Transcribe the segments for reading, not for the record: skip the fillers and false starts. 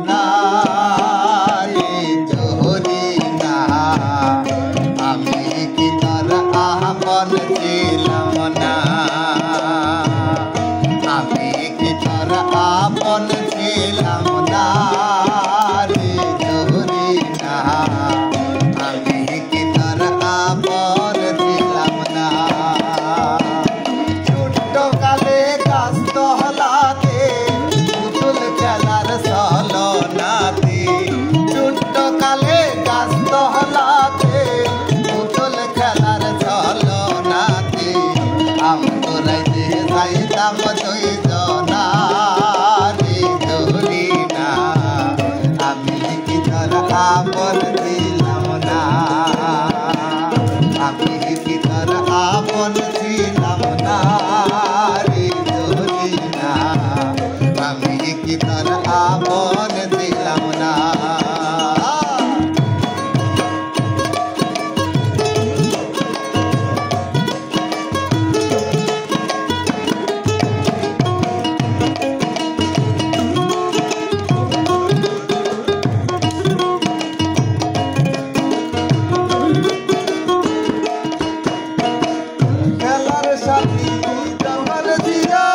না রে জহরি না আমি কি তোর আপন ছিলাম না আমি কি তোর আপন ছিলাম না রে জহরি না আমি কি তোর আপন ছিলাম না ছোট্ট কালে কাস্ত হলাতে পুতুল খেলার সলনাতে ছোট্ট কালে কাস্ত হলাতে পুতুল খেলার সলনাতে আমরাই যে যাইতাম দুইজনা রে জহরি না আমি কি তোর আপন ছিলাম না আমি কি তোর আপন ছিলাম না রে জহরি না আমি কি তোর আপন ছিলাম না খেলার সাথী তোমার জিয়া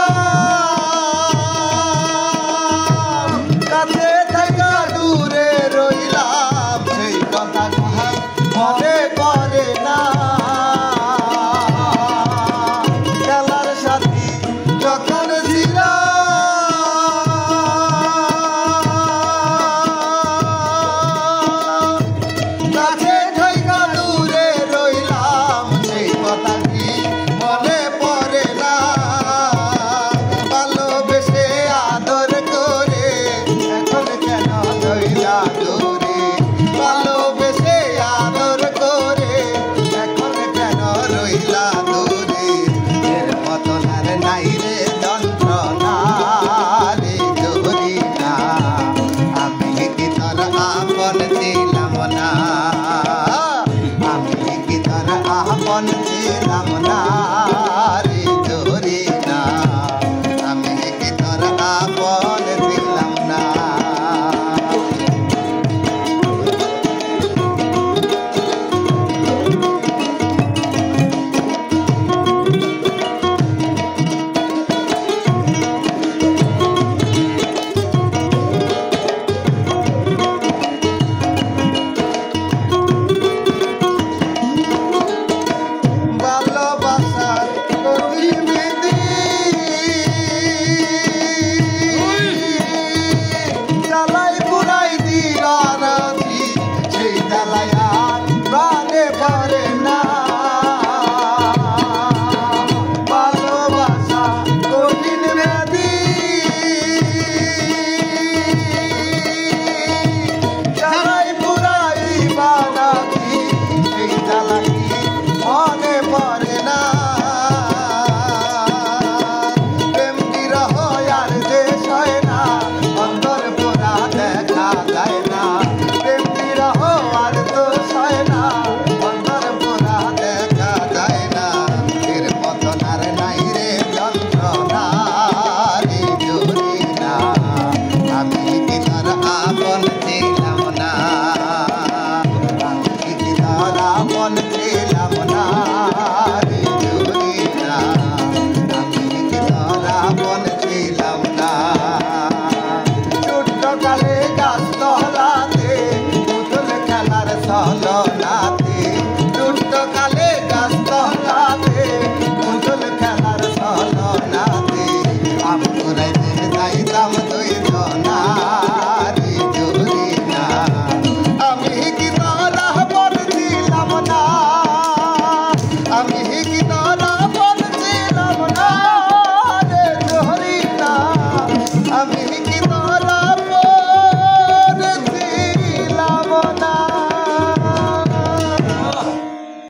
কাছে থাকা দূরে রইলাম সেই কথা মনে পড়ে না খেলার সাথী যখন ছিলাম কাছে থাকা দূরে রইলাম সেই কথা কি মনে পড়ে না ভালোবেসে আদর করে এখন কেন রইলা দূরে ভালোবেসে আদর করে এখন কেন রইলা দূরে এর মতন আর নাই রে যন্ত্রণা রে জহরি না আমি কি তোর আপন ছিলাম না আমি কি তোর আপন ছিলাম না রে জহরি না আমি কি তোর আপন ছিলাম না ভালোবাসার গতিবিধি জ্বালাই পুরাই দিলানাছি সেই জ্বালাই আর প্রাণে পারে না ভালোবাসা কঠিন ব্যাধি জ্বালাই পুরাই বানাছি সেই জ্বালাই মনে পড়ে না প্রেম বিরহ আর দেশ হয় না অন্তর পোড়া দেখা যায় না প্রেম বিরহ আর দোষ হয় না অন্তর পোড়া দেখা যায় না এর মতন আর নাই রে যন্ত্রণা রে জহরি না আমি কি তোর আপন ছিলাম